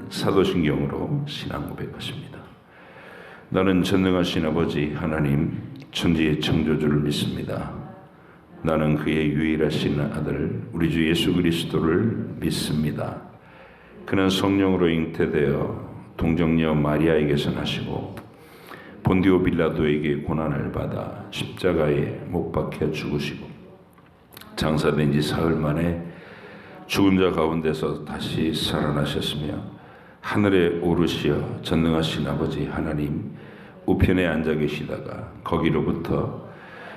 사도신경으로 신앙 고백하십니다. 나는 전능하신 아버지 하나님 천지의 창조주를 믿습니다. 나는 그의 유일하신 아들 우리 주 예수 그리스도를 믿습니다. 그는 성령으로 잉태되어 동정녀 마리아에게서 나시고 본디오 빌라도에게 고난을 받아 십자가에 못 박혀 죽으시고 장사된 지 사흘 만에 죽은 자 가운데서 다시 살아나셨으며 하늘에 오르시어 전능하신 아버지 하나님 우편에 앉아 계시다가 거기로부터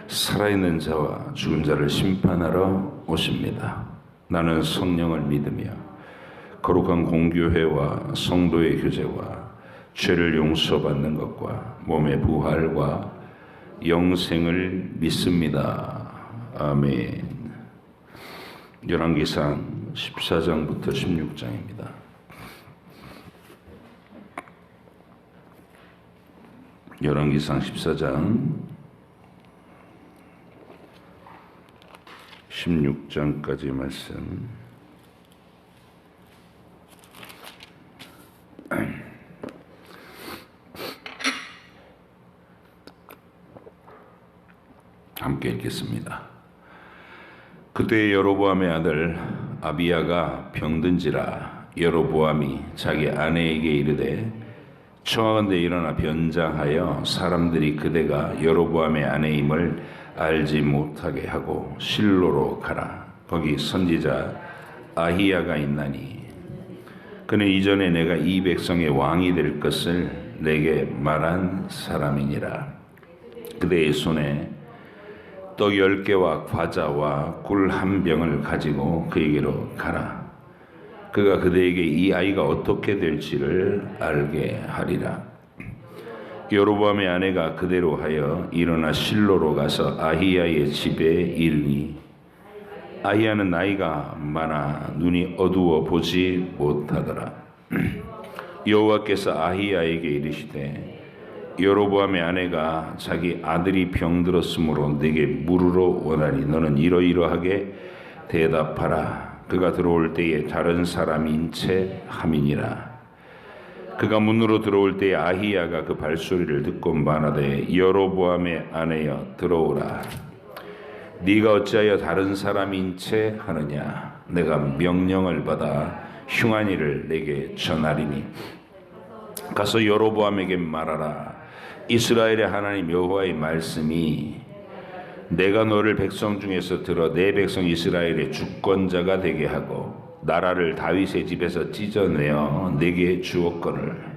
살아있는 자와 죽은 자를 심판하러 오십니다. 나는 성령을 믿으며 거룩한 공교회와 성도의 교제와 죄를 용서받는 것과 몸의 부활과 영생을 믿습니다. 아멘. 열왕기상 14장부터 16장입니다. 열왕기상 14장 16장까지 말씀. 함께 읽겠습니다. 그때 여로보암의 아들 아비야가 병든지라 여로보암이 자기 아내에게 이르되 청하건대 일어나 변장하여 사람들이 그대가 여로보암의 아내임을 알지 못하게 하고 실로로 가라. 거기 선지자 아히야가 있나니 그는 이전에 내가 이 백성의 왕이 될 것을 내게 말한 사람이니라. 그대의 손에 떡 10개와 과자와 꿀 한 병을 가지고 그에게로 가라. 그가 그대에게 이 아이가 어떻게 될지를 알게 하리라. 여로보암의 아내가 그대로 하여 일어나 실로로 가서 아히야의 집에 이르니 아히야는 나이가 많아 눈이 어두워 보지 못하더라. 여호와께서 아히야에게 이르시되 여로보암의 아내가 자기 아들이 병들었으므로 내게 물으러 원하니 너는 이러이러하게 대답하라. 그가 들어올 때에 다른 사람인 채 함이니라. 그가 문으로 들어올 때에 아히야가 그 발소리를 듣고 말하되 여로보암의 아내여 들어오라. 네가 어찌하여 다른 사람인 채 하느냐. 내가 명령을 받아 흉한 일을 내게 전하리니 가서 여로보암에게 말하라. 이스라엘의 하나님 여호와의 말씀이 내가 너를 백성 중에서 들어 내 백성 이스라엘의 주권자가 되게 하고 나라를 다윗의 집에서 찢어내어 내게 주었거늘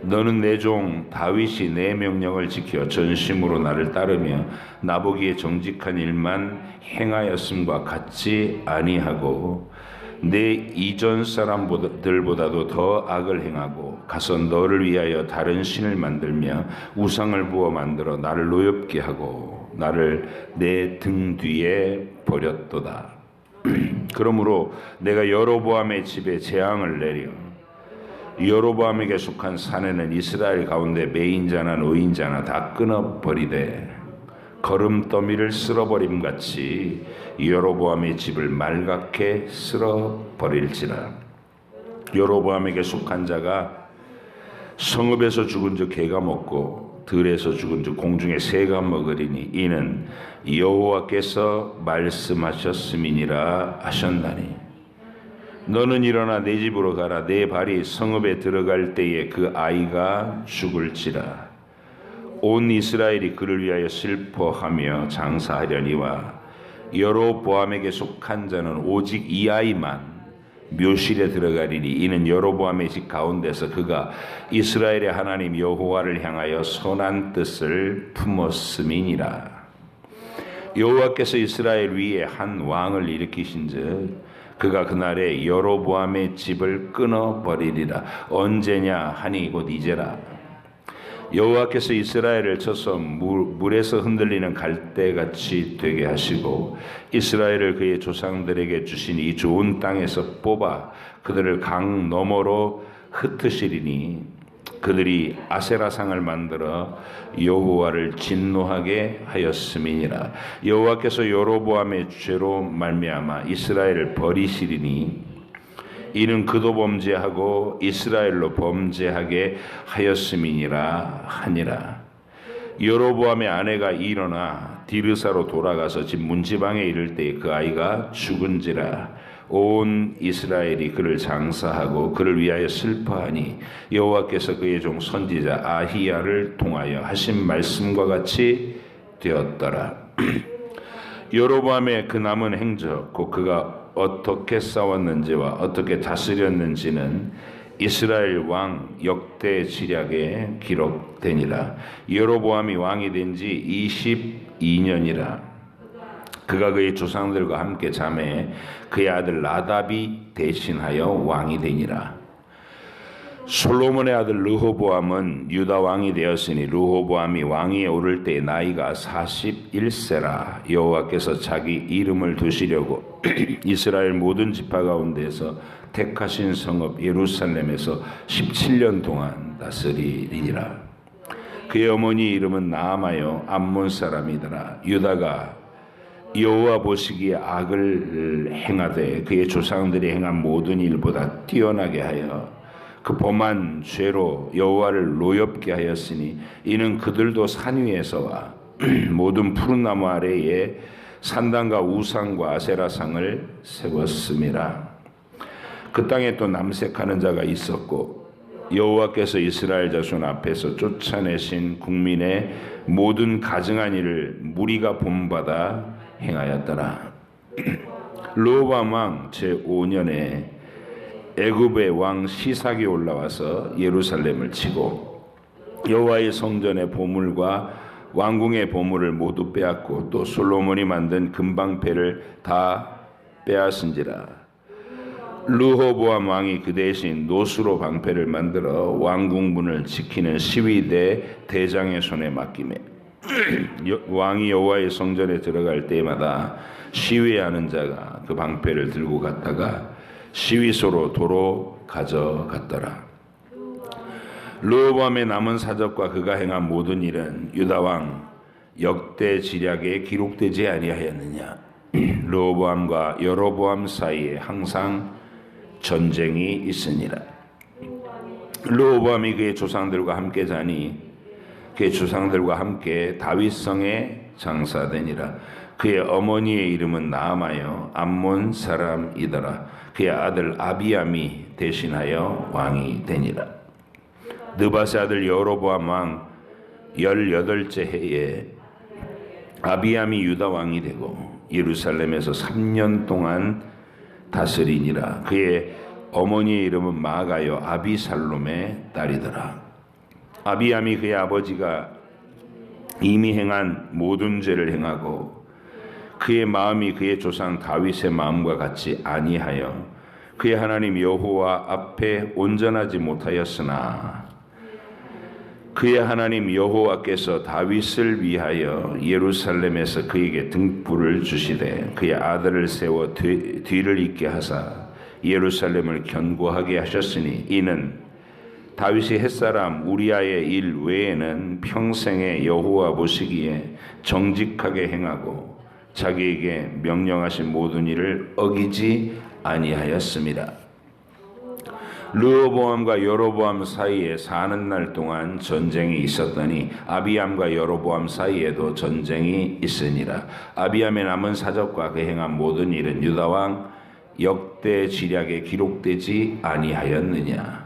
너는 내 종 다윗이 내 명령을 지켜 전심으로 나를 따르며 나보기에 정직한 일만 행하였음과 같지 아니하고 내 이전 사람들보다도 더 악을 행하고 가서 너를 위하여 다른 신을 만들며 우상을 부어 만들어 나를 노엽게 하고 나를 내 등 뒤에 버렸도다. 그러므로 내가 여로보암의 집에 재앙을 내려 여로보암에게 속한 사내는 이스라엘 가운데 매인자나 노인자나 다 끊어버리되 거름더미를 쓸어버림같이 여로보암의 집을 말갛게 쓸어버릴지라. 여로보암에게 속한 자가 성읍에서 죽은 즉 개가 먹고 들에서 죽은 즉 공중의 새가 먹으리니 이는 여호와께서 말씀하셨음이니라 하셨나니 너는 일어나 내 집으로 가라. 내 발이 성읍에 들어갈 때에 그 아이가 죽을지라. 온 이스라엘이 그를 위하여 슬퍼하며 장사하려니와 여로보암에게 속한 자는 오직 이 아이만 묘실에 들어가리니 이는 여로보암의 집 가운데서 그가 이스라엘의 하나님 여호와를 향하여 선한 뜻을 품었음이니라. 여호와께서 이스라엘 위에 한 왕을 일으키신즉 그가 그날에 여로보암의 집을 끊어버리리라. 언제냐 하니 곧 이제라. 여호와께서 이스라엘을 쳐서 물에서 흔들리는 갈대같이 되게 하시고 이스라엘을 그의 조상들에게 주신 이 좋은 땅에서 뽑아 그들을 강 너머로 흩으시리니 그들이 아세라상을 만들어 여호와를 진노하게 하였음이니라. 여호와께서 여로보암의 죄로 말미암아 이스라엘을 버리시리니 이는 그도 범죄하고 이스라엘로 범죄하게 하였음이니라 하니라. 여로보암의 아내가 일어나 디르사로 돌아가서 집 문지방에 이를 때 그 아이가 죽은지라. 온 이스라엘이 그를 장사하고 그를 위하여 슬퍼하니 여호와께서 그의 종 선지자 아히야를 통하여 하신 말씀과 같이 되었더라. 여로보암의 그 남은 행적 곧 그가 어떻게 싸웠는지와 어떻게 다스렸는지는 이스라엘 왕 역대 지략에 기록되니라. 여로보암이 왕이 된 지 22년이라. 그가 그의 조상들과 함께 잠에 그의 아들 나답이 대신하여 왕이 되니라. 솔로몬의 아들 르호보암은 유다 왕이 되었으니 르호보암이 왕위에 오를 때 나이가 41세라. 여호와께서 자기 이름을 두시려고 이스라엘 모든 지파 가운데서 택하신 성읍 예루살렘에서 17년 동안 다스리리니라. 그의 어머니 이름은 나아마요 암몬 사람이더라. 유다가 여호와 보시기에 악을 행하되 그의 조상들이 행한 모든 일보다 뛰어나게 하여 그 범한 죄로 여호와를 노엽게 하였으니 이는 그들도 산 위에서와 모든 푸른 나무 아래에 산당과 우상과 아세라상을 세웠음이라. 그 땅에 또 남색하는 자가 있었고 여호와께서 이스라엘 자손 앞에서 쫓아내신 국민의 모든 가증한 일을 무리가 본받아 행하였더라. 르호보암 왕 제5년에 애굽의 왕 시삭이 올라와서 예루살렘을 치고 여호와의 성전의 보물과 왕궁의 보물을 모두 빼앗고 또 솔로몬이 만든 금방패를 다 빼앗은지라. 르호보암 왕이 그 대신 노수로 방패를 만들어 왕궁문을 지키는 시위대 대장의 손에 맡기매 왕이 여호와의 성전에 들어갈 때마다 시위하는 자가 그 방패를 들고 갔다가 시위소로 도로 가져갔더라. 르호보암의 남은 사적과 그가 행한 모든 일은 유다 왕 역대 지략에 기록되지 아니하였느냐. 르호보암과 여로보암 사이에 항상 전쟁이 있으니라. 르호보암이 그의 조상들과 함께 자니 그의 조상들과 함께 다윗성에 장사되니라. 그의 어머니의 이름은 나아마요 암몬 사람이더라. 그의 아들 아비암이 대신하여 왕이 되니라. 느밧의 아들 여로보암 왕 18째 해에 아비암이 유다 왕이 되고 예루살렘에서 3년 동안 다스리니라. 그의 어머니의 이름은 마가요 아비살롬의 딸이더라. 아비암이 그의 아버지가 이미 행한 모든 죄를 행하고 그의 마음이 그의 조상 다윗의 마음과 같이 아니하여 그의 하나님 여호와 앞에 온전하지 못하였으나 그의 하나님 여호와께서 다윗을 위하여 예루살렘에서 그에게 등불을 주시되 그의 아들을 세워 뒤를 잇게 하사 예루살렘을 견고하게 하셨으니 이는 다윗이 햇사람 우리아의 일 외에는 평생에 여호와 보시기에 정직하게 행하고 자기에게 명령하신 모든 일을 어기지 아니하였습니다. 르호보암과 여로보암 사이에 사는 날 동안 전쟁이 있었더니 아비암과 여로보암 사이에도 전쟁이 있으니라. 아비암의 남은 사적과 그 행한 모든 일은 유다 왕 역대 지략에 기록되지 아니하였느냐.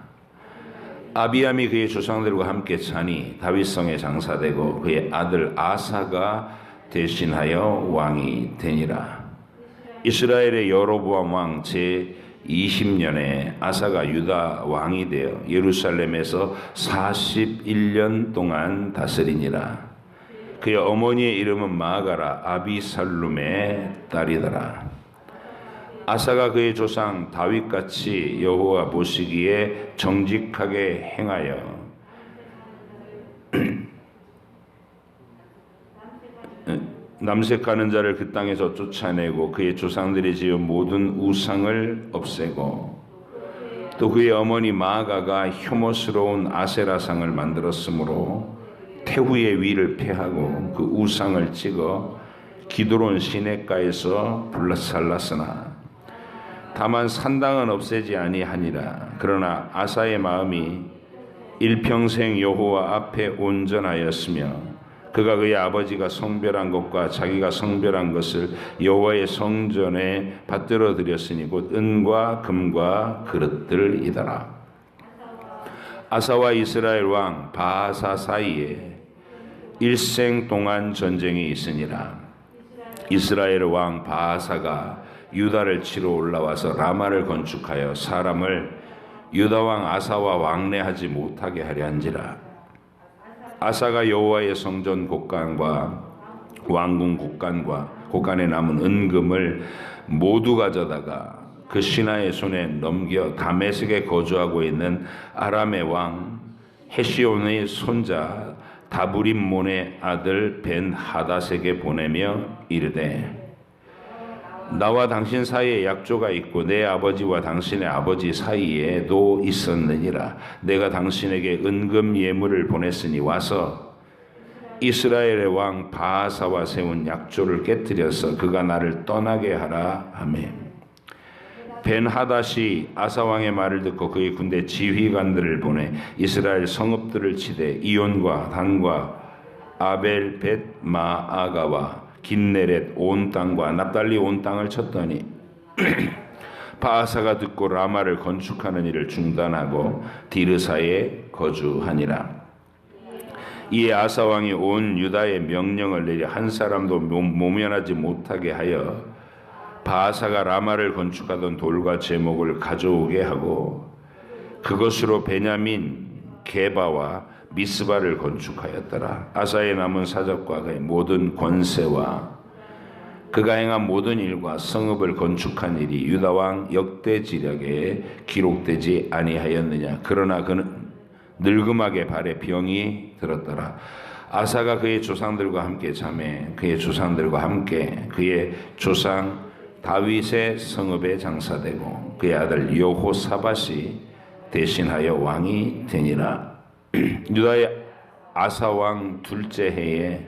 아비암이 그의 조상들과 함께 자니 다윗성에 장사되고 그의 아들 아사가 대신하여 왕이 되니라. 이스라엘의 여로보암 왕 제20년에 아사가 유다 왕이 되어 예루살렘에서 41년 동안 다스리니라. 그의 어머니의 이름은 마가라 아비살룸의 딸이더라. 아사가 그의 조상 다윗같이 여호와 보시기에 정직하게 행하여 남색하는 자를 그 땅에서 쫓아내고 그의 조상들이 지은 모든 우상을 없애고 또 그의 어머니 마아가가 혐오스러운 아세라상을 만들었으므로 태후의 위를 폐하고 그 우상을 찍어 기드론 시냇가에서 불살랐으나 다만 산당은 없애지 아니하니라. 그러나 아사의 마음이 일평생 여호와 앞에 온전하였으며 그가 그의 아버지가 성별한 것과 자기가 성별한 것을 여호와의 성전에 받들어 드렸으니 곧 은과 금과 그릇들이더라. 아사와 이스라엘 왕 바하사 사이에 일생 동안 전쟁이 있으니라. 이스라엘 왕 바하사가 유다를 치러 올라와서 라마를 건축하여 사람을 유다 왕 아사와 왕래하지 못하게 하려 한지라. 아사가 여호와의 성전 곳간과 왕궁 곳간에 남은 은금을 모두 가져다가 그 신하의 손에 넘겨 다메섹에 거주하고 있는 아람의 왕 헤시온의 손자 다브림몬의 아들 벤 하닷에게 보내며 이르되 나와 당신 사이에 약조가 있고 내 아버지와 당신의 아버지 사이에도 있었느니라. 내가 당신에게 은금 예물을 보냈으니 와서 이스라엘의 왕 바하사와 세운 약조를 깨뜨려서 그가 나를 떠나게 하라 하며 벤 하닷이 아사 왕의 말을 듣고 그의 군대 지휘관들을 보내 이스라엘 성읍들을 치되 이온과 단과 아벨 벳 마아가와 긴네렛 온 땅과 납달리 온 땅을 쳤더니 바하사가 듣고 라마를 건축하는 일을 중단하고 디르사에 거주하니라. 이에 아사 왕이 온 유다에 명령을 내려 한 사람도 모면하지 못하게 하여 바하사가 라마를 건축하던 돌과 제목을 가져오게 하고 그것으로 베냐민 게바와 미스바를 건축하였더라. 아사의 남은 사적과 그의 모든 권세와 그가 행한 모든 일과 성읍을 건축한 일이 유다 왕 역대지략에 기록되지 아니하였느냐. 그러나 그는 늙음하게 발에 병이 들었더라. 아사가 그의 조상들과 함께 자매 그의 조상들과 함께 그의 조상 다윗의 성읍에 장사되고 그의 아들 여호사밧이 대신하여 왕이 되니라. 유다의 아사 왕 둘째 해에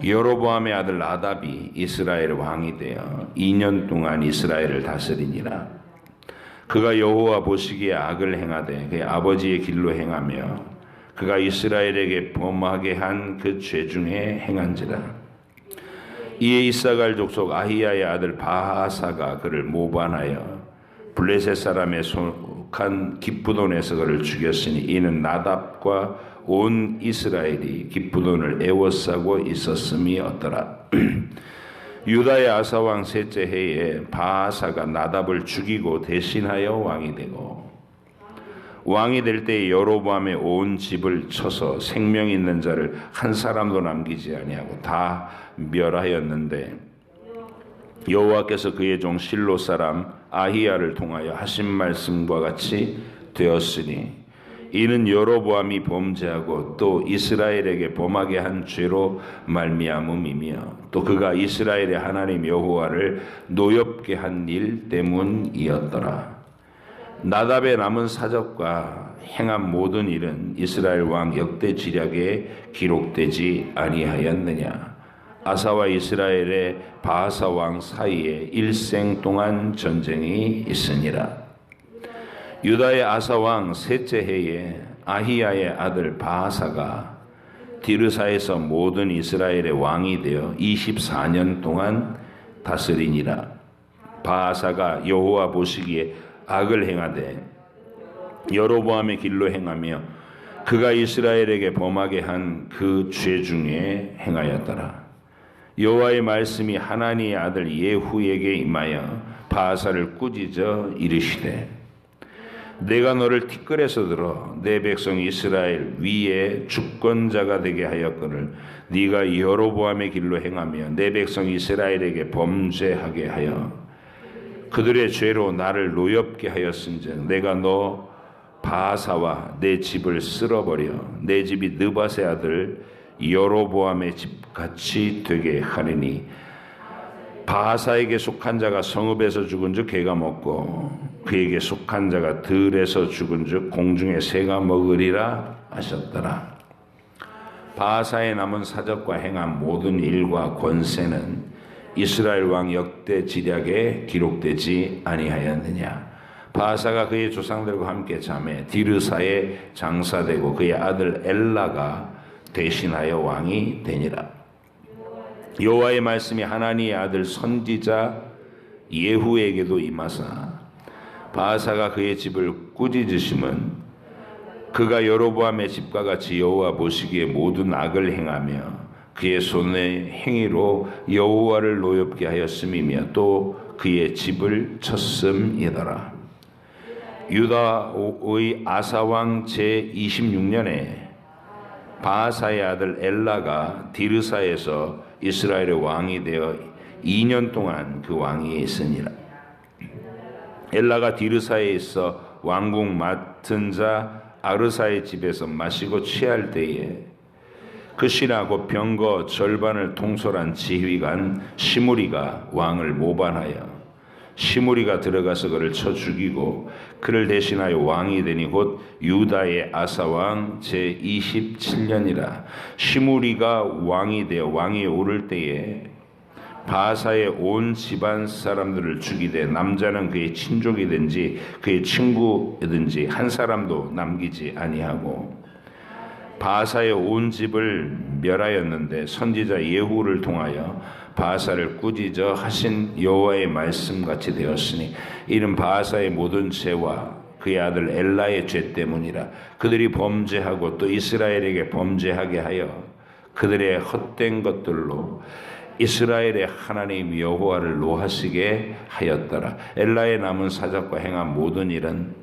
여로보암의 아들 나답이 이스라엘 왕이 되어 2년 동안 이스라엘을 다스리니라. 그가 여호와 보시기에 악을 행하되 그의 아버지의 길로 행하며 그가 이스라엘에게 범하게 한 그 죄 중에 행한지라. 이에 이사갈 족속 아히야의 아들 바하사가 그를 모반하여 블레셋 사람의 속한 기브돈에서 그를 죽였으니 이는 나답과 온 이스라엘이 기브돈을 애워싸고 있었음이었더라. 유다의 아사 왕 셋째 해에 바하사가 나답을 죽이고 대신하여 왕이 되고 왕이 될 때 여로보암의 온 집을 쳐서 생명 있는 자를 한 사람도 남기지 아니하고 다 멸하였는데 여호와께서 그의 종 실로 사람 아히야를 통하여 하신 말씀과 같이 되었으니 이는 여로보암이 범죄하고 또 이스라엘에게 범하게 한 죄로 말미암음이며 또 그가 이스라엘의 하나님 여호와를 노엽게 한 일 때문이었더라. 나답의 남은 사적과 행한 모든 일은 이스라엘 왕 역대 지략에 기록되지 아니하였느냐. 아사와 이스라엘의 바하사 왕 사이에 일생 동안 전쟁이 있으니라. 유다의 아사 왕 셋째 해에 아히야의 아들 바하사가 디르사에서 모든 이스라엘의 왕이 되어 24년 동안 다스리니라. 바하사가 여호와 보시기에 악을 행하되 여로보암의 길로 행하며 그가 이스라엘에게 범하게 한 그 죄 중에 행하였더라. 여호와의 말씀이 하나니의 아들 예후에게 임하여 바하사를 꾸짖어 이르시되 내가 너를 티끌에서 들어 내 백성 이스라엘 위에 주권자가 되게 하였거늘 네가 여로보암의 길로 행하며 내 백성 이스라엘에게 범죄하게 하여 그들의 죄로 나를 노엽게 하였은즉 내가 너 바하사와 내 집을 쓸어버려 내 집이 느밧의 아들 여로보암의 집같이 되게 하리니 바하사에게 속한 자가 성읍에서 죽은즉 개가 먹고 그에게 속한 자가 들에서 죽은즉 공중의 새가 먹으리라 하셨더라. 바하사의 남은 사적과 행한 모든 일과 권세는 이스라엘 왕 역대 지략에 기록되지 아니하였느냐. 바하사가 그의 조상들과 함께 잠에 디르사에 장사되고 그의 아들 엘라가 대신하여 왕이 되니라. 여호와의 말씀이 하나니의 아들 선지자 예후에게도 임하사 바하사가 그의 집을 꾸짖으심은 그가 여로보암의 집과 같이 여호와 보시기에 모든 악을 행하며 그의 손의 행위로 여호와를 노엽게 하였음이며 또 그의 집을 쳤음이더라. 유다의 아사왕 제26년에 바하사의 아들 엘라가 디르사에서 이스라엘의 왕이 되어 2년 동안 그 왕위에 있으니라. 엘라가 디르사에 있어 왕궁 맡은 자 아르사의 집에서 마시고 취할 때에 그 신하 곧 병거 절반을 통솔한 지휘관 시므리가 왕을 모반하여 시므리가 들어가서 그를 쳐 죽이고 그를 대신하여 왕이 되니 곧 유다의 아사왕 제27년이라. 시므리가 왕이 되어 왕위에 오를 때에 바하사의 온 집안 사람들을 죽이되 남자는 그의 친족이든지 그의 친구이든지 한 사람도 남기지 아니하고 바하사의 온 집을 멸하였는데 선지자 예후를 통하여 바하사를 꾸짖어 하신 여호와의 말씀같이 되었으니 이는 바하사의 모든 죄와 그의 아들 엘라의 죄 때문이라. 그들이 범죄하고 또 이스라엘에게 범죄하게 하여 그들의 헛된 것들로 이스라엘의 하나님 여호와를 노하시게 하였더라. 엘라의 남은 사적과 행한 모든 일은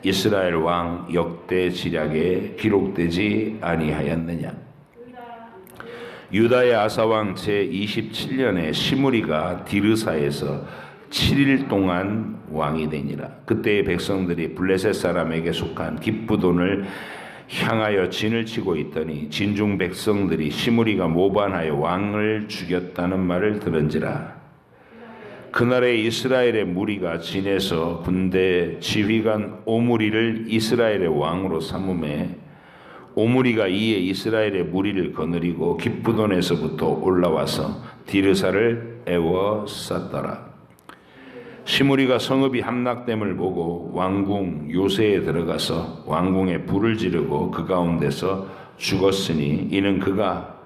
이스라엘 왕 역대 지략에 기록되지 아니하였느냐. 유다의 아사왕 제27년에 시므리가 디르사에서 7일 동안 왕이 되니라. 그때의 백성들이 블레셋 사람에게 속한 기브돈을 향하여 진을 치고 있더니 진중 백성들이 시므리가 모반하여 왕을 죽였다는 말을 들은지라. 그날에 이스라엘의 무리가 진에서 군대 지휘관 오므리를 이스라엘의 왕으로 삼음에 오므리가 이에 이스라엘의 무리를 거느리고 기브돈에서부터 올라와서 디르사를 에워쌌더라. 시므리가 성읍이 함락됨을 보고 왕궁 요새에 들어가서 왕궁에 불을 지르고 그 가운데서 죽었으니 이는 그가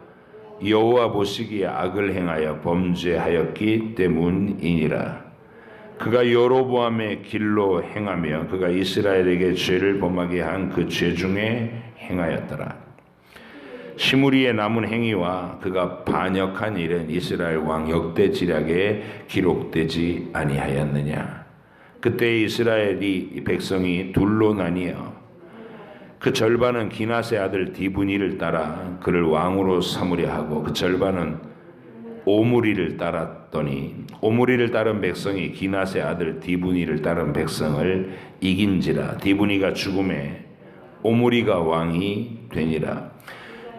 여호와 보시기에 악을 행하여 범죄하였기 때문이니라. 그가 여로보암의 길로 행하며 그가 이스라엘에게 죄를 범하게 한 그 죄 중에 행하였더라. 시므리의 남은 행위와 그가 반역한 일은 이스라엘 왕 역대 지략에 기록되지 아니하였느냐. 그때 이스라엘이 백성이 둘로 나뉘어 그 절반은 기낫의 아들 디브니를 따라 그를 왕으로 삼으려 하고 그 절반은 오므리를 따랐더니 오므리를 따른 백성이 기낫의 아들 디브니를 따른 백성을 이긴지라. 디브니가 죽음에 오므리가 왕이 되니라.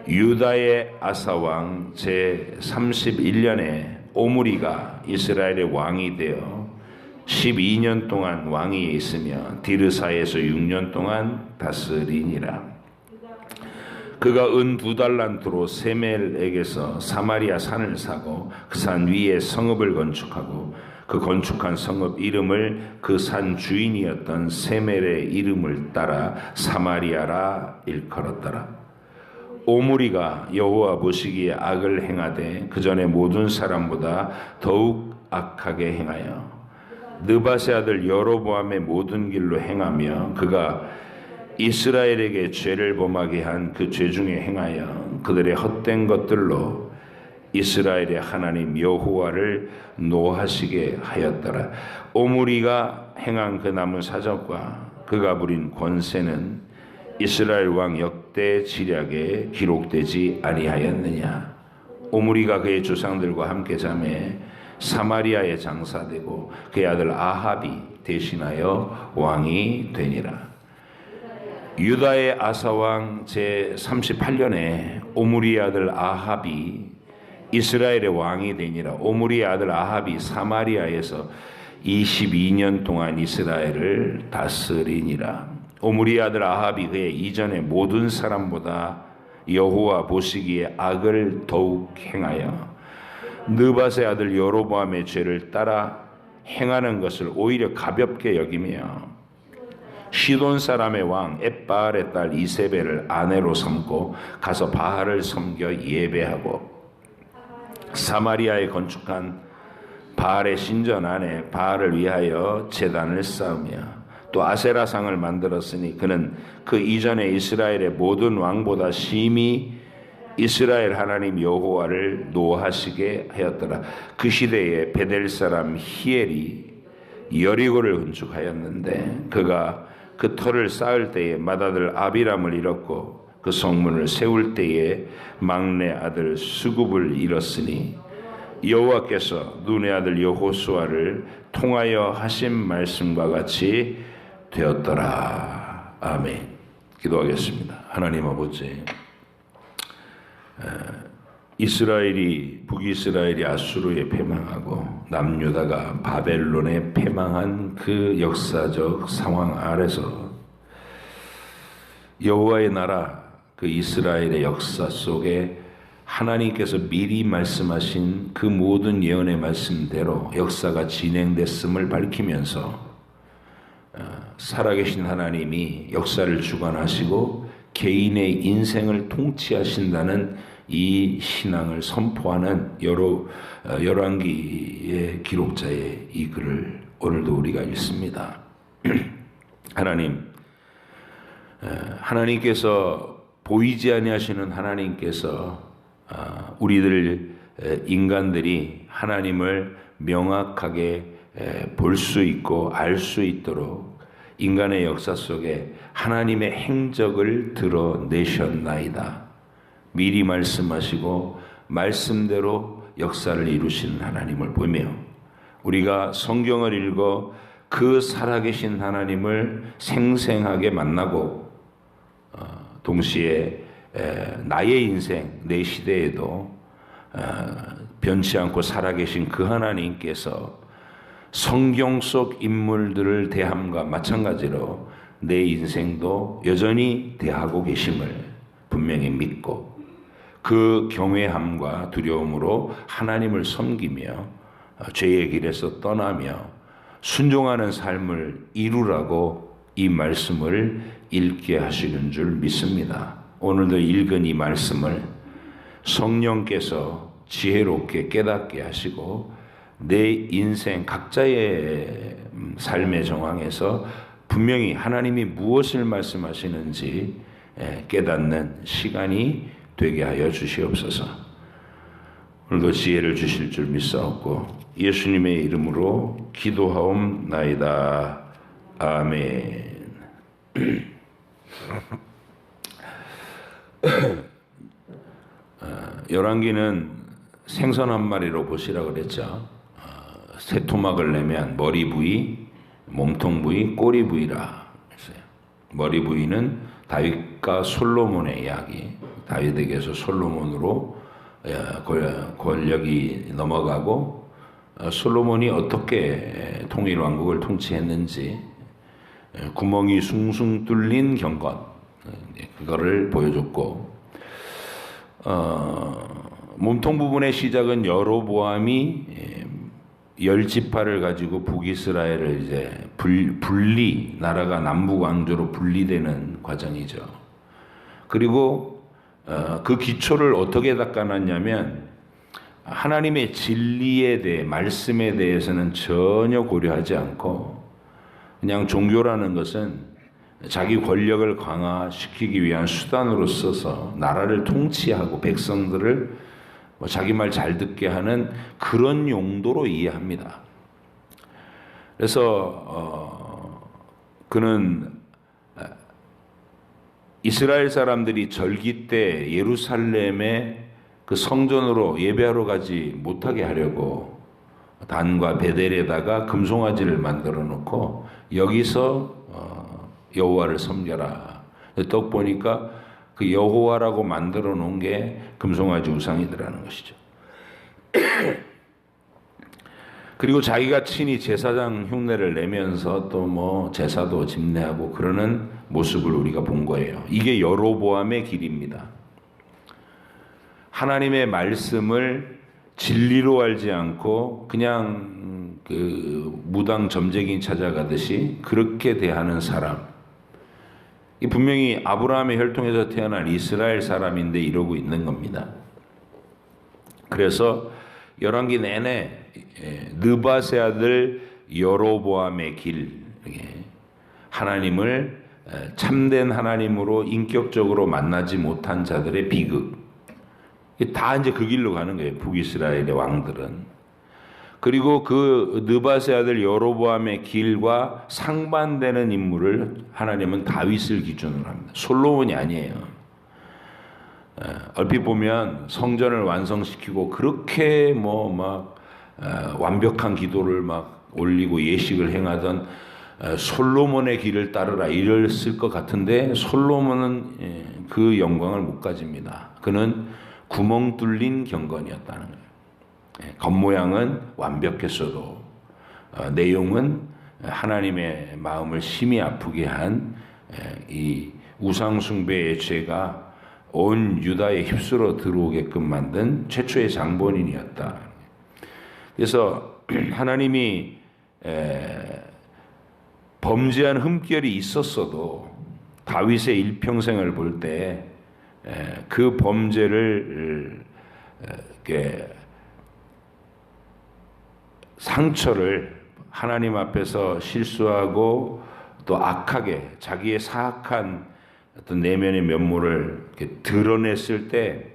유다의 아사왕 제31년에 오므리가 이스라엘의 왕이 되어 12년 동안 왕위에 있으며 디르사에서 6년 동안 다스리니라. 그가 은 2달란트로 세멜에게서 사마리아 산을 사고 그 산 위에 성읍을 건축하고 그 건축한 성읍 이름을 그 산 주인이었던 세멜의 이름을 따라 사마리아라 일컬었더라. 오므리가 여호와 보시기에 악을 행하되 그 전에 모든 사람보다 더욱 악하게 행하여 느밧의 아들 여로보암의 모든 길로 행하며 그가 이스라엘에게 죄를 범하게 한 그 죄 중에 행하여 그들의 헛된 것들로 이스라엘의 하나님 여호와를 노하시게 하였더라. 오므리가 행한 그 남은 사적과 그가 부린 권세는 이스라엘 왕 역대 지략에 기록되지 아니하였느냐. 오므리가 그의 조상들과 함께 잠에 사마리아에 장사되고 그의 아들 아합이 대신하여 왕이 되니라. 유다의 아사왕 제38년에 오므리의 아들 아합이 이스라엘의 왕이 되니라. 오므리의 아들 아합이 사마리아에서 22년 동안 이스라엘을 다스리니라. 오므리의 아들 아합이 그의 이전의 모든 사람보다 여호와 보시기에 악을 더욱 행하여 느밧의 아들 여로보암의 죄를 따라 행하는 것을 오히려 가볍게 여기며 시돈 사람의 왕 엣바알의 딸 이세벨을 아내로 삼고 가서 바알을 섬겨 예배하고 사마리아에 건축한 바알의 신전 안에 바알을 위하여 제단을 쌓으며 또 아세라상을 만들었으니 그는 그 이전에 이스라엘의 모든 왕보다 심히 이스라엘 하나님 여호와를 노하시게 하였더라. 그 시대에 베델 사람 히엘이 여리고를 건축하였는데 그가 그 터를 쌓을 때에 맏아들 아비람을 잃었고 그 성문을 세울 때에 막내 아들 수굽을 잃었으니 여호와께서 눈의 아들 여호수아를 통하여 하신 말씀과 같이 되었더라. 아멘. 기도하겠습니다. 하나님 아버지, 북이스라엘이 아수르에 패망하고 남유다가 바벨론에 패망한 그 역사적 상황 아래서 여호와의 나라 그 이스라엘의 역사 속에 하나님께서 미리 말씀하신 그 모든 예언의 말씀대로 역사가 진행됐음을 밝히면서 살아계신 하나님이 역사를 주관하시고 개인의 인생을 통치하신다는 이 신앙을 선포하는 열왕기의 기록자의 이 글을 오늘도 우리가 읽습니다. 하나님께서 보이지 아니하시는 하나님께서 우리들 인간들이 하나님을 명확하게 볼 수 있고 알 수 있도록 인간의 역사 속에 하나님의 행적을 드러내셨나이다. 미리 말씀하시고 말씀대로 역사를 이루시는 하나님을 보며 우리가 성경을 읽어 그 살아계신 하나님을 생생하게 만나고 동시에 나의 인생, 내 시대에도 변치 않고 살아계신 그 하나님께서 성경 속 인물들을 대함과 마찬가지로 내 인생도 여전히 대하고 계심을 분명히 믿고 그 경외함과 두려움으로 하나님을 섬기며 죄의 길에서 떠나며 순종하는 삶을 이루라고 이 말씀을 읽게 하시는 줄 믿습니다. 오늘도 읽은 이 말씀을 성령께서 지혜롭게 깨닫게 하시고 내 인생 각자의 삶의 정황에서 분명히 하나님이 무엇을 말씀하시는지 깨닫는 시간이 되게 하여 주시옵소서. 오늘도 지혜를 주실 줄 믿사옵고 예수님의 이름으로 기도하옵나이다. 아멘. 열왕기는 생선 한 마리로 보시라 그랬죠. 새 토막을 내면 머리 부위, 몸통 부위, 꼬리 부위라 했어요. 머리 부위는 다윗과 솔로몬의 이야기. 다윗에게서 솔로몬으로 권력이 넘어가고 솔로몬이 어떻게 통일 왕국을 통치했는지 구멍이 숭숭 뚫린 경건 그거를 보여줬고 몸통 부분의 시작은 여로보암이 10지파를 가지고 북이스라엘을 이제 나라가 남북 왕조로 분리되는 과정이죠. 그리고 그 기초를 어떻게 닦아놨냐면 하나님의 진리에 대해 말씀에 대해서는 전혀 고려하지 않고 그냥 종교라는 것은 자기 권력을 강화시키기 위한 수단으로 써서 나라를 통치하고 백성들을 자기 말 잘 듣게 하는 그런 용도로 이해합니다. 그래서 그는 이스라엘 사람들이 절기 때 예루살렘의 그 성전으로 예배하러 가지 못하게 하려고 단과 베델에다가 금송아지를 만들어 놓고 여기서 여호와를 섬겨라. 떡 보니까 그 여호와라고 만들어 놓은 게 금송아지 우상이더라는 것이죠. 그리고 자기가 친히 제사장 흉내를 내면서 또 뭐 제사도 집례하고 그러는 모습을 우리가 본 거예요. 이게 여로보암의 길입니다. 하나님의 말씀을 진리로 알지 않고 그냥 그 무당 점쟁이 찾아가듯이 그렇게 대하는 사람. 이 분명히 아브라함의 혈통에서 태어난 이스라엘 사람인데 이러고 있는 겁니다. 그래서 열왕기 내내 느밧의 아들 여로보암의 길, 하나님을 참된 하나님으로 인격적으로 만나지 못한 자들의 비극, 다 이제 그 길로 가는 거예요. 북이스라엘의 왕들은. 그리고 그 느밧의 아들 여로보암의 길과 상반되는 인물을 하나님은 다윗을 기준으로 합니다. 솔로몬이 아니에요. 얼핏 보면 성전을 완성시키고 그렇게 완벽한 기도를 막 올리고 예식을 행하던 솔로몬의 길을 따르라 이랬을 것 같은데 솔로몬은 그 영광을 못 가집니다. 그는 구멍 뚫린 경건이었다는 거예요. 겉모양은 완벽했어도 내용은 하나님의 마음을 심히 아프게 한 이 우상숭배의 죄가 온 유다에 휩쓸어 들어오게끔 만든 최초의 장본인이었다. 그래서 하나님이 범죄한 흠결이 있었어도 다윗의 일평생을 볼 때 그 범죄를 상처를 하나님 앞에서 실수하고 또 악하게 자기의 사악한 어떤 내면의 면모를 이렇게 드러냈을 때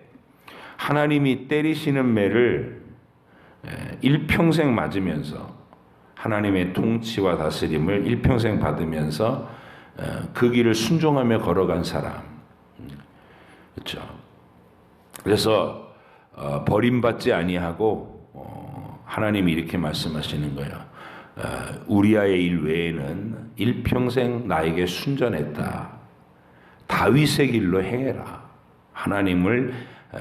하나님이 때리시는 매를 일평생 맞으면서 하나님의 통치와 다스림을 일평생 받으면서 그 길을 순종하며 걸어간 사람. 그렇죠. 그래서 버림받지 아니하고 하나님이 이렇게 말씀하시는 거예요. 우리아의 일 외에는 일평생 나에게 순전했다. 다윗의 길로 행해라. 하나님을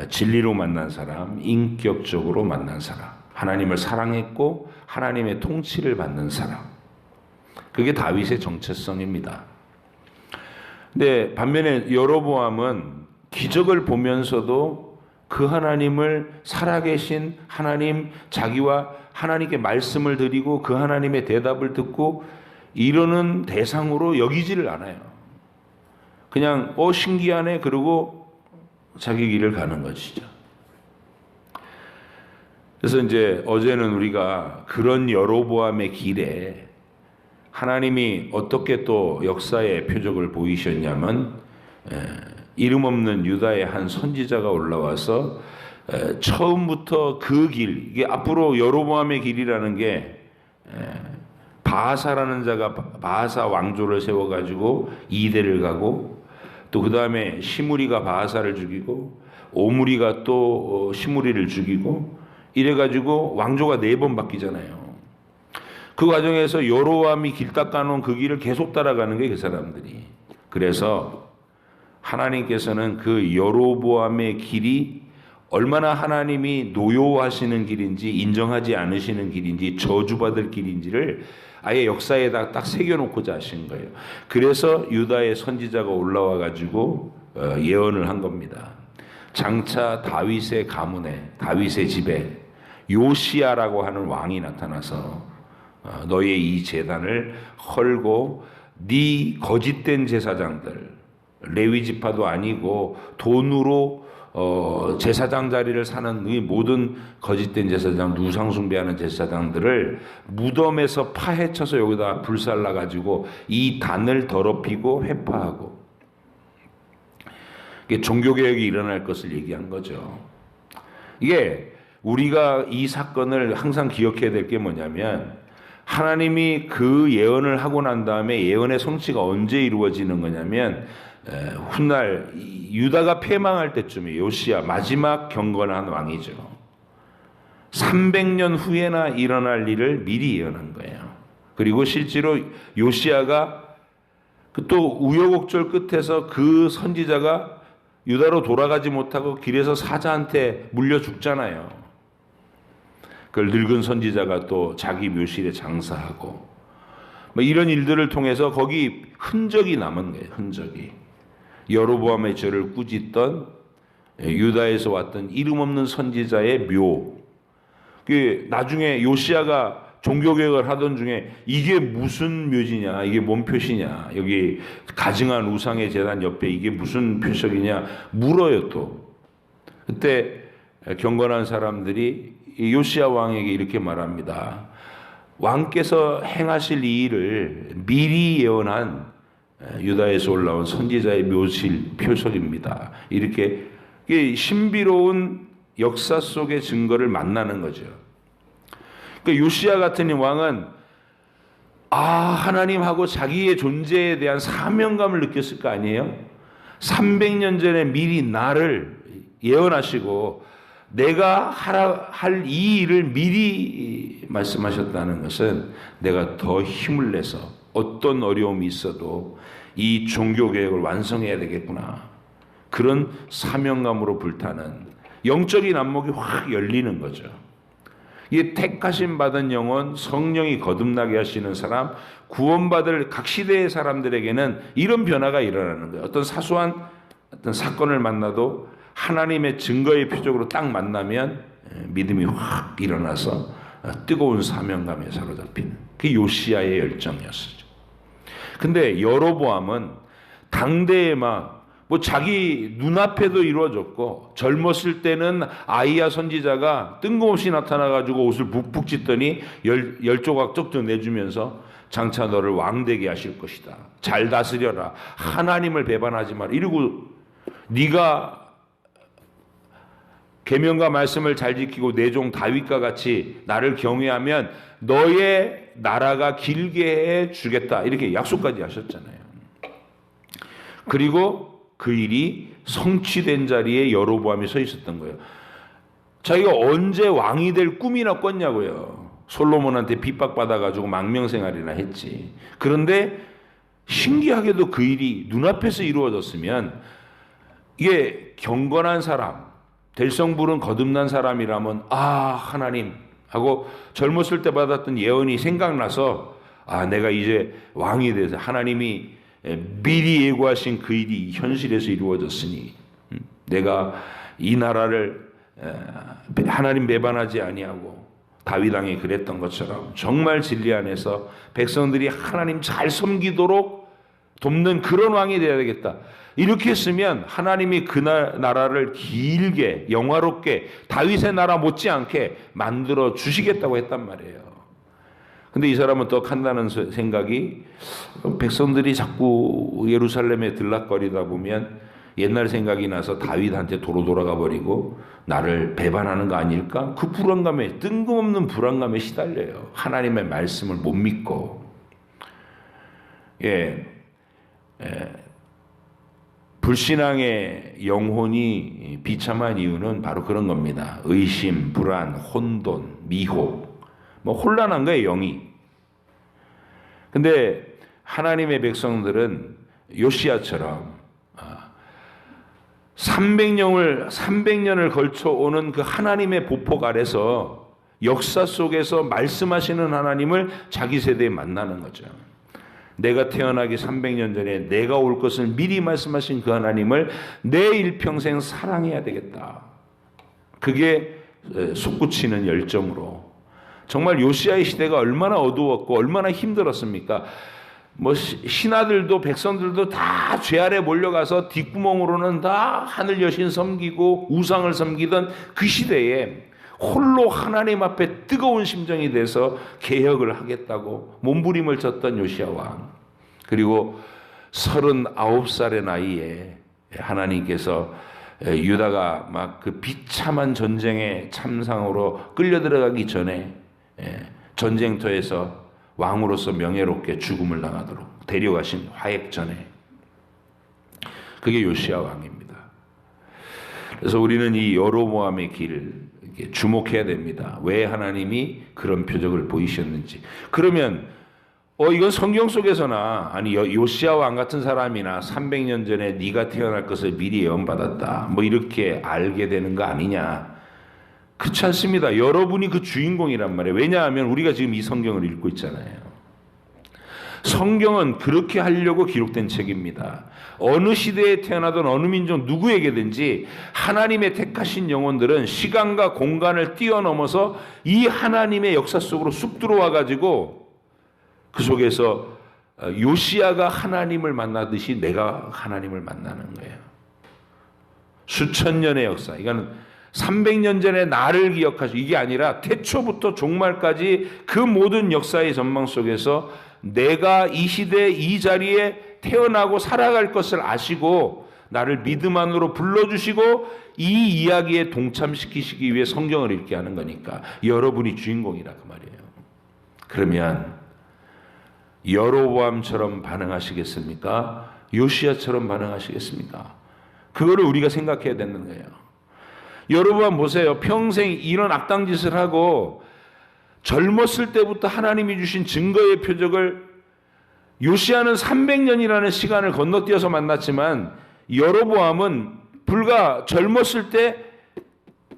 진리로 만난 사람, 인격적으로 만난 사람, 하나님을 사랑했고 하나님의 통치를 받는 사람. 그게 다윗의 정체성입니다. 근데 반면에 여로보암은 기적을 보면서도 그 하나님을 살아계신 하나님, 자기와 하나님께 말씀을 드리고 그 하나님의 대답을 듣고 이러는 대상으로 여기지를 않아요. 그냥 신기하네 그러고 자기 길을 가는 것이죠. 그래서 이제 어제는 우리가 그런 여로보암의 길에 하나님이 어떻게 또 역사의 표적을 보이셨냐면 이름 없는 유다의 한 선지자가 올라와서 처음부터 그 길, 이게 앞으로 여로보암의 길이라는 게 바하사라는 자가 바하사 왕조를 세워가지고 2대를 가고 또 그 다음에 시므리가 바하사를 죽이고 오므리가 또 시므리를 죽이고 이래가지고 왕조가 4번 바뀌잖아요. 그 과정에서 여로보암이 길 닦아놓은 그 길을 계속 따라가는 거예요, 그 사람들이. 그래서 하나님께서는 그 여로보암의 길이 얼마나 하나님이 노여워하시는 길인지 인정하지 않으시는 길인지 저주받을 길인지를 아예 역사에다 딱 새겨놓고자 하신 거예요. 그래서 유다의 선지자가 올라와 가지고 예언을 한 겁니다. 장차 다윗의 가문에 다윗의 집에 요시야라고 하는 왕이 나타나서 너의 이 제단을 헐고 네 거짓된 제사장들 레위 지파도 아니고 돈으로 제사장 자리를 사는 이 모든 거짓된 제사장, 우상 숭배하는 제사장들을 무덤에서 파헤쳐서 여기다 불살라 가지고 이 단을 더럽히고 회파하고 이게 종교개혁이 일어날 것을 얘기한 거죠. 이게 우리가 이 사건을 항상 기억해야 될 게 뭐냐면 하나님이 그 예언을 하고 난 다음에 예언의 성취가 언제 이루어지는 거냐면 훗날 유다가 패망할 때쯤에 요시야 마지막 경건한 왕이죠. 300년 후에나 일어날 일을 미리 예언한 거예요. 그리고 실제로 요시야가 또 우여곡절 끝에서 그 선지자가 유다로 돌아가지 못하고 길에서 사자한테 물려 죽잖아요. 그걸 늙은 선지자가 또 자기 묘실에 장사하고 이런 일들을 통해서 거기 흔적이 남은 거예요. 흔적이. 여로보암의 죄를 꾸짖던 유다에서 왔던 이름 없는 선지자의 묘, 그 나중에 요시야가 종교개혁을 하던 중에 이게 무슨 묘지냐, 이게 뭔 표시냐, 여기 가증한 우상의 제단 옆에 이게 무슨 표적이냐 물어요. 또 그때 경건한 사람들이 요시야 왕에게 이렇게 말합니다. 왕께서 행하실 이 일을 미리 예언한 유다에서 올라온 선지자의 묘실 표석입니다. 이렇게 신비로운 역사 속의 증거를 만나는 거죠. 그러니까 요시야 같은 왕은 하나님하고 자기의 존재에 대한 사명감을 느꼈을 거 아니에요? 300년 전에 미리 나를 예언하시고 내가 할 이 일을 미리 말씀하셨다는 것은 내가 더 힘을 내서 어떤 어려움이 있어도 이 종교개혁을 완성해야 되겠구나. 그런 사명감으로 불타는 영적인 안목이 확 열리는 거죠. 이 택하심 받은 영혼, 성령이 거듭나게 하시는 사람, 구원받을 각 시대의 사람들에게는 이런 변화가 일어나는 거예요. 어떤 사소한 어떤 사건을 만나도 하나님의 증거의 표적으로 딱 만나면 믿음이 확 일어나서 뜨거운 사명감에 사로잡히는 그게 요시야의 열정이었어요. 근데 여로보암은 당대에 뭐 자기 눈앞에도 이루어졌고 젊었을 때는 아이야 선지자가 뜬금없이 나타나가지고 옷을 북북 찢더니 열 조각 쪽도 내주면서 장차 너를 왕되게 하실 것이다. 잘 다스려라. 하나님을 배반하지 마라. 이러고 네가 계명과 말씀을 잘 지키고 내 종 다윗과 같이 나를 경외하면 너의 나라가 길게 해 주겠다. 이렇게 약속까지 하셨잖아요. 그리고 그 일이 성취된 자리에 여로보암이 서 있었던 거예요. 자기가 언제 왕이 될 꿈이나 꿨냐고요. 솔로몬한테 핍박받아가지고 망명생활이나 했지. 그런데 신기하게도 그 일이 눈앞에서 이루어졌으면 이게 경건한 사람, 될성부른 거듭난 사람이라면 하나님 하고 젊었을 때 받았던 예언이 생각나서 내가 이제 왕이 돼서 하나님이 미리 예고하신 그 일이 현실에서 이루어졌으니 내가 이 나라를 하나님 배반하지 아니하고 다윗 왕이 그랬던 것처럼 정말 진리 안에서 백성들이 하나님 잘 섬기도록 돕는 그런 왕이 되어야 되겠다. 이렇게 했으면 하나님이 그 나라를 길게 영화롭게 다윗의 나라 못지않게 만들어 주시겠다고 했단 말이에요. 근데 이 사람은 또 한다는 생각이 백성들이 자꾸 예루살렘에 들락거리다 보면 옛날 생각이 나서 다윗한테 도로 돌아가 버리고 나를 배반하는 거 아닐까? 그 불안감에 뜬금없는 불안감에 시달려요. 하나님의 말씀을 못 믿고. 불신앙의 영혼이 비참한 이유는 바로 그런 겁니다. 의심, 불안, 혼돈, 미혹, 혼란한 거예요, 영이. 근데 하나님의 백성들은 요시야처럼 300년을 걸쳐 오는 그 하나님의 보폭 아래서 역사 속에서 말씀하시는 하나님을 자기 세대에 만나는 거죠. 내가 태어나기 300년 전에 내가 올 것을 미리 말씀하신 그 하나님을 내 일평생 사랑해야 되겠다. 그게 솟구치는 열정으로. 정말 요시야의 시대가 얼마나 어두웠고 얼마나 힘들었습니까? 신하들도 백성들도 다 죄 아래 몰려가서 뒷구멍으로는 다 하늘 여신 섬기고 우상을 섬기던 그 시대에 홀로 하나님 앞에 뜨거운 심정이 돼서 개혁을 하겠다고 몸부림을 쳤던 요시야 왕. 그리고 39살의 나이에 하나님께서 유다가 막 그 비참한 전쟁의 참상으로 끌려 들어가기 전에 전쟁터에서 왕으로서 명예롭게 죽음을 당하도록 데려가신 화액 전에 그게 요시야 왕입니다. 그래서 우리는 이 여로보암의 길을 주목해야 됩니다. 왜 하나님이 그런 표적을 보이셨는지. 그러면 이건 성경 속에서나 아니 요시야 왕 같은 사람이나 300년 전에 네가 태어날 것을 미리 예언받았다. 이렇게 알게 되는 거 아니냐. 그렇지 않습니다. 여러분이 그 주인공이란 말이에요. 왜냐하면 우리가 지금 이 성경을 읽고 있잖아요. 성경은 그렇게 하려고 기록된 책입니다. 어느 시대에 태어나던 어느 민족 누구에게든지 하나님의 택하신 영혼들은 시간과 공간을 뛰어넘어서 이 하나님의 역사 속으로 쑥 들어와 가지고 그 속에서 요시야가 하나님을 만나듯이 내가 하나님을 만나는 거예요. 수천 년의 역사. 이거는 300년 전에 나를 기억하시고, 이게 아니라 태초부터 종말까지 그 모든 역사의 전망 속에서 내가 이 시대 이 자리에 태어나고 살아갈 것을 아시고 나를 믿음 안으로 불러주시고 이 이야기에 동참시키시기 위해 성경을 읽게 하는 거니까 여러분이 주인공이라 그 말이에요. 그러면 여로보암처럼 반응하시겠습니까? 요시야처럼 반응하시겠습니까? 그거를 우리가 생각해야 되는 거예요. 여로보암 보세요. 평생 이런 악당 짓을 하고 젊었을 때부터 하나님이 주신 증거의 표적을, 요시야는 300년이라는 시간을 건너뛰어서 만났지만 여로보암은 불과 젊었을 때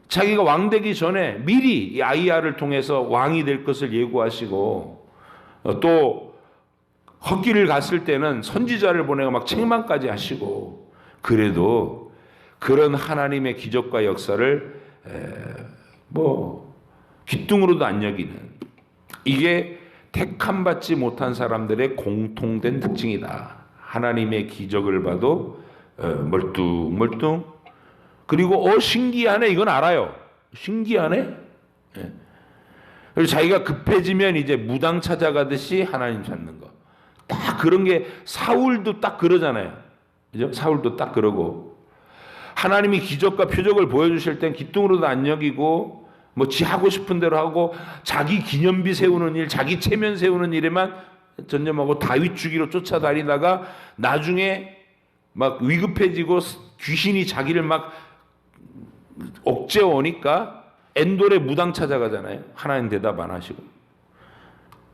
자기가 왕 되기 전에 미리 이 아이야를 통해서 왕이 될 것을 예고하시고, 또 헛길을 갔을 때는 선지자를 보내고 막 책망까지 하시고, 그래도 그런 하나님의 기적과 역사를 귀뚱으로도 안 여기는, 이게 택함 받지 못한 사람들의 공통된 특징이다. 하나님의 기적을 봐도 멀뚱멀뚱, 그리고 신기하네, 이건 알아요. 신기하네. 그리고 자기가 급해지면 이제 무당 찾아가듯이 하나님 찾는 거. 딱 그런 게 사울도 딱 그러잖아요. 그죠? 사울도 딱 그러고, 하나님이 기적과 표적을 보여주실 땐 기뚱으로도 안 여기고 지 하고 싶은 대로 하고 자기 기념비 세우는 일, 자기 체면 세우는 일에만 전념하고 다윗 주기로 쫓아다니다가 나중에 막 위급해지고 귀신이 자기를 막 억제어 오니까 엔돌의 무당 찾아가잖아요. 하나님 대답 안 하시고.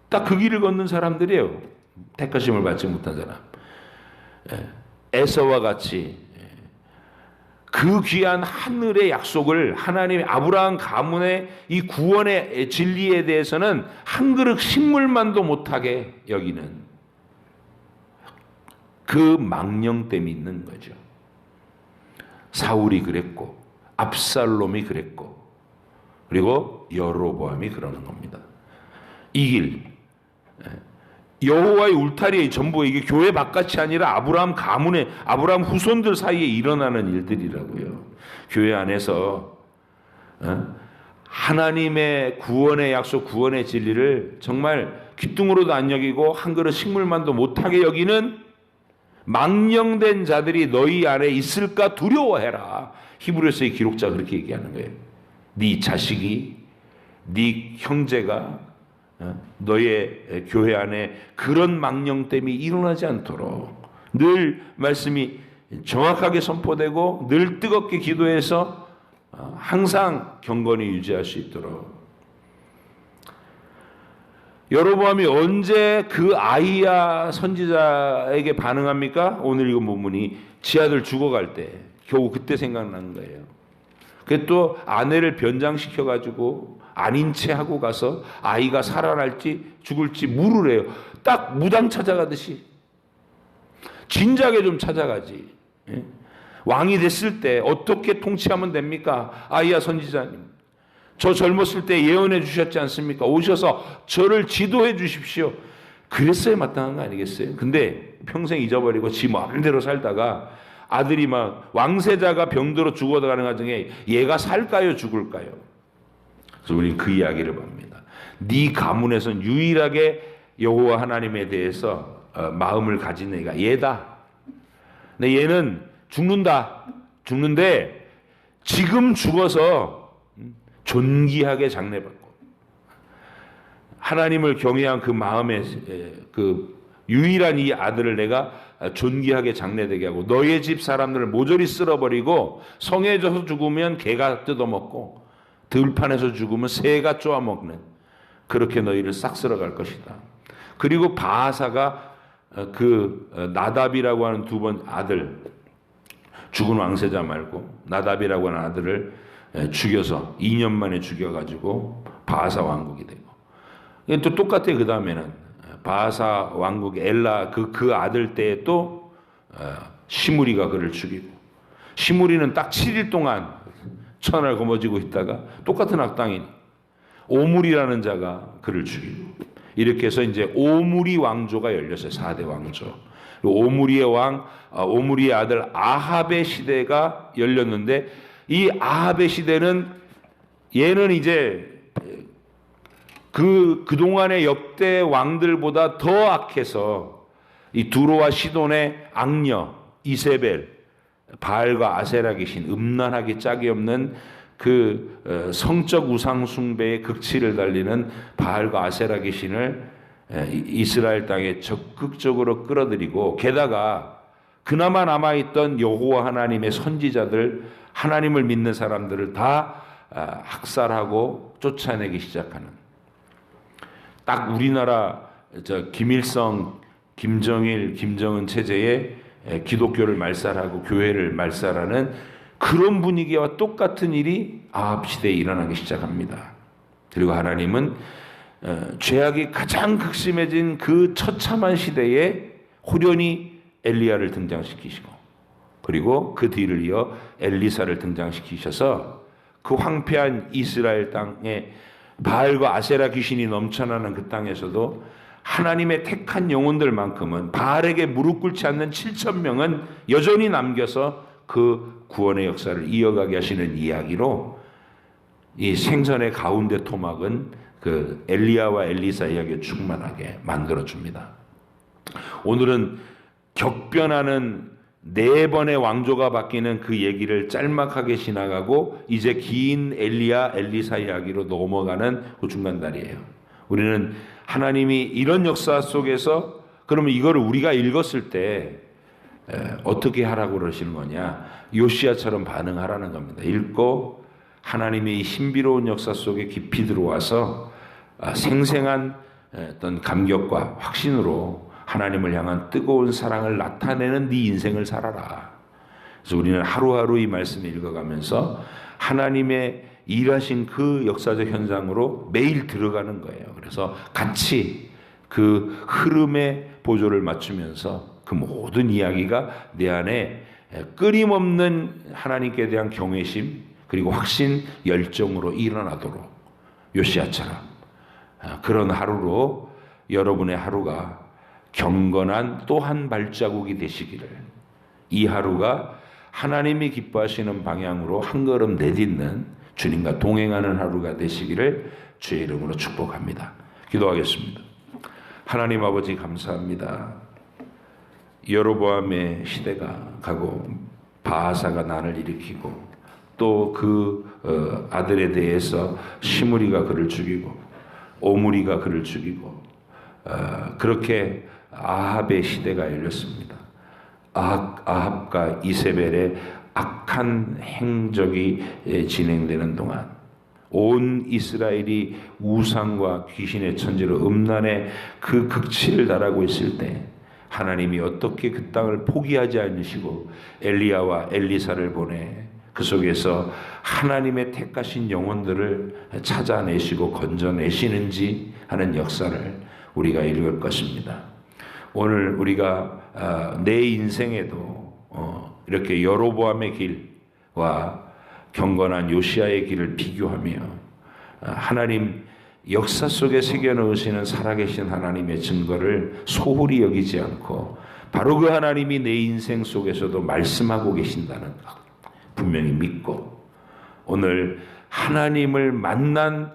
딱 그 길을 걷는 사람들이에요. 택하심을 받지 못한 사람. 에서와 같이 그 귀한 하늘의 약속을, 하나님의 아브라함 가문의 이 구원의 진리에 대해서는 한 그릇 식물만도 못하게 여기는 그 망령됨이 있는 거죠. 사울이 그랬고 압살롬이 그랬고 그리고 여로보암이 그러는 겁니다. 이 길, 여호와의 울타리의 전부, 이게 교회 바깥이 아니라 아브라함 가문의, 아브라함 후손들 사이에 일어나는 일들이라고요. 교회 안에서 하나님의 구원의 약속, 구원의 진리를 정말 귀뚱으로도 안 여기고 한 그릇 식물만도 못하게 여기는 망령된 자들이 너희 안에 있을까 두려워해라. 히브리서의 기록자가 그렇게 얘기하는 거예요. 네 자식이, 네 형제가 너의 교회 안에 그런 망령됨이 일어나지 않도록 늘 말씀이 정확하게 선포되고 늘 뜨겁게 기도해서 항상 경건히 유지할 수 있도록. 여로보암이 언제 그 아이야 선지자에게 반응합니까? 오늘 이거 본문이 지 아들 죽어갈 때, 겨우 그때 생각나는 거예요. 그게 또 아내를 변장시켜가지고 아닌 채 하고 가서 아이가 살아날지 죽을지 물을 해요. 딱 무당 찾아가듯이. 진작에 좀 찾아가지. 왕이 됐을 때 어떻게 통치하면 됩니까? 아이야 선지자님, 저 젊었을 때 예언해 주셨지 않습니까? 오셔서 저를 지도해 주십시오. 그랬어야 마땅한 거 아니겠어요? 근데 평생 잊어버리고 지 마음대로 살다가 아들이 막 왕세자가 병들어 죽어가는 과정에 얘가 살까요 죽을까요? 그래서 우리는 그 이야기를 봅니다. 네 가문에선 유일하게 여호와 하나님에 대해서 마음을 가진 애가 얘다. 근데 얘는 죽는데 지금 죽어서 존귀하게 장례받고 하나님을 경외한 그 마음에 그 유일한 이 아들을 내가 존귀하게 장례되게 하고 너의 집 사람들을 모조리 쓸어버리고 성에져서 죽으면 개가 뜯어먹고 들판에서 죽으면 새가 쪼아먹는, 그렇게 너희를 싹 쓸어갈 것이다. 그리고 바하사가 그 나답이라고 하는 두 번 아들, 죽은 왕세자 말고 나답이라고 하는 아들을 죽여서 2년 만에 죽여가지고 바하사 왕국이 되고, 또 똑같아요. 그 다음에는 바하사 왕국 엘라 그 아들 때에 또 시므리가 그를 죽이고, 시므리는 딱 7일 동안 천을 거머쥐고 있다가 똑같은 악당인 오므리라는 자가 그를 죽이고, 이렇게 해서 이제 오므리 왕조가 열렸어요. 4대 왕조. 오므리의 아들 아합의 시대가 열렸는데, 이 아합의 시대는 얘는 이제 그동안의 역대 왕들보다 더 악해서 이 두로와 시돈의 악녀 이세벨, 바알과 아세라 귀신, 음란하기 짝이 없는 그 성적 우상 숭배의 극치를 달리는 바알과 아세라 귀신을 이스라엘 땅에 적극적으로 끌어들이고, 게다가 그나마 남아있던 여호와 하나님의 선지자들, 하나님을 믿는 사람들을 다 학살하고 쫓아내기 시작하는, 딱 우리나라 김일성, 김정일, 김정은 체제의 기독교를 말살하고 교회를 말살하는 그런 분위기와 똑같은 일이 아합 시대에 일어나기 시작합니다. 그리고 하나님은 죄악이 가장 극심해진 그 처참한 시대에 호련히 엘리야를 등장시키시고, 그리고 그 뒤를 이어 엘리사를 등장시키셔서 그 황폐한 이스라엘 땅에 바알과 아세라 귀신이 넘쳐나는 그 땅에서도 하나님의 택한 영혼들만큼은, 바알에게 무릎 꿇지 않는 7,000명은 여전히 남겨서 그 구원의 역사를 이어가게 하시는 이야기로, 이 생선의 가운데 토막은 그 엘리야와 엘리사 이야기에 충만하게 만들어줍니다. 오늘은 격변하는 4번의 왕조가 바뀌는 그 얘기를 짤막하게 지나가고 이제 긴 엘리야 엘리사 이야기로 넘어가는 그 중간다리예요. 우리는 하나님이 이런 역사 속에서, 그러면 이거를 우리가 읽었을 때 어떻게 하라고 그러시는 거냐? 요시야처럼 반응하라는 겁니다. 읽고 하나님의 이 신비로운 역사 속에 깊이 들어와서 생생한 어떤 감격과 확신으로 하나님을 향한 뜨거운 사랑을 나타내는 네 인생을 살아라. 그래서 우리는 하루하루 이 말씀을 읽어가면서 하나님의 일하신 그 역사적 현장으로 매일 들어가는 거예요. 그래서 같이 그 흐름의 보조를 맞추면서 그 모든 이야기가 내 안에 끊임없는 하나님께 대한 경외심, 그리고 확신, 열정으로 일어나도록, 요시야처럼 그런 하루로 여러분의 하루가 경건한 또 한 발자국이 되시기를, 이 하루가 하나님이 기뻐하시는 방향으로 한 걸음 내딛는, 주님과 동행하는 하루가 되시기를 주의 이름으로 축복합니다. 기도하겠습니다. 하나님 아버지, 감사합니다. 여로보암의 시대가 가고 바하사가 난을 일으키고, 또 그 아들에 대해서 시므리가 그를 죽이고 오므리가 그를 죽이고, 그렇게 아합의 시대가 열렸습니다. 아합과 이세벨의 악한 행적이 진행되는 동안 온 이스라엘이 우상과 귀신의 천지로 음란의 그 극치를 달하고 있을 때, 하나님이 어떻게 그 땅을 포기하지 않으시고 엘리야와 엘리사를 보내 그 속에서 하나님의 택하신 영혼들을 찾아내시고 건져내시는지 하는 역사를 우리가 읽을 것입니다. 오늘 우리가 내 인생에도 이렇게 여로보암의 길과 경건한 요시야의 길을 비교하며 하나님 역사 속에 새겨넣으시는 살아계신 하나님의 증거를 소홀히 여기지 않고, 바로 그 하나님이 내 인생 속에서도 말씀하고 계신다는 것 분명히 믿고, 오늘 하나님을 만난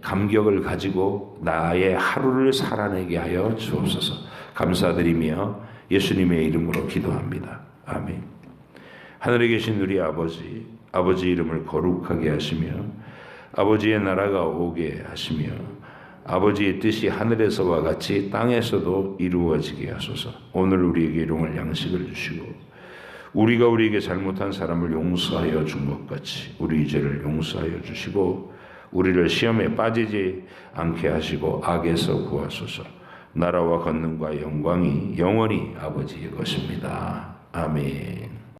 감격을 가지고 나의 하루를 살아내게 하여 주옵소서. 감사드리며 예수님의 이름으로 기도합니다. 아멘. 하늘에 계신 우리 아버지, 아버지 이름을 거룩하게 하시며 아버지의 나라가 오게 하시며 아버지의 뜻이 하늘에서와 같이 땅에서도 이루어지게 하소서. 오늘 우리에게 일용할 양식을 주시고, 우리가 우리에게 잘못한 사람을 용서하여 준 것 같이 우리 죄를 용서하여 주시고, 우리를 시험에 빠지지 않게 하시고 악에서 구하소서. 나라와 권능과 영광이 영원히 아버지의 것입니다. 아멘.